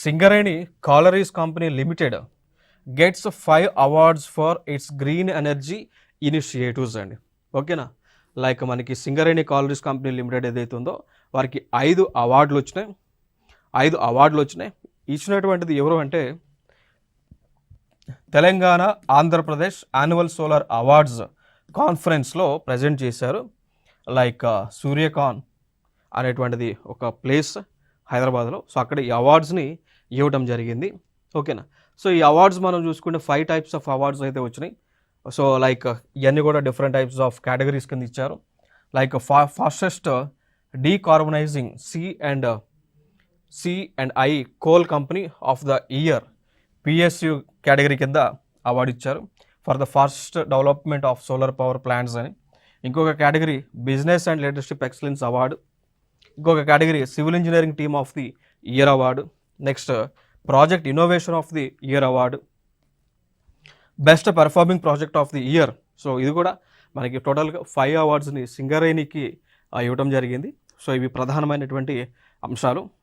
Singareni collieries company limited gets 5 awards for its green energy initiatives అండి. ఓకేనా, like మనకి Singareni collieries company limited ఏదైతే ఉందో వారికి 5 అవార్డులు వచ్చినాయి. 5 అవార్డులు వచ్చినాయి. ఇచ్చినటువంటిది ఎవరు అంటే Telangana Andhra Pradesh annual solar awards కాన్ఫరెన్స్లో ప్రజెంట్ చేశారు. లైక్ సూర్యకాన్ అనేటువంటిది ఒక ప్లేస్ హైదరాబాద్లో. సో అక్కడ ఈ అవార్డ్స్ని ఇవ్వడం జరిగింది. ఓకేనా, సో ఈ అవార్డ్స్ మనం చూసుకుంటే 5 టైప్స్ ఆఫ్ అవార్డ్స్ అయితే వచ్చినాయి. సో లైక్ ఇవన్నీ కూడా డిఫరెంట్ టైప్స్ ఆఫ్ కేటగిరీస్ కింద ఇచ్చారు. Like fastest decarbonising C and I coal company of the year PSU category కింద అవార్డు ఇచ్చారు. For the fast development of solar power plants అని. ఇంకొక category business and leadership excellence award. ఇంకొక category civil engineering team of the year award. Next project innovation of the year award. Best performing project of the year. So ఇది కూడా మనకి టోటల్గా 5 అవార్డ్స్ని సింగరేణికి ఇవ్వడం జరిగింది. సో ఇవి ప్రధానమైనటువంటి అంశాలు.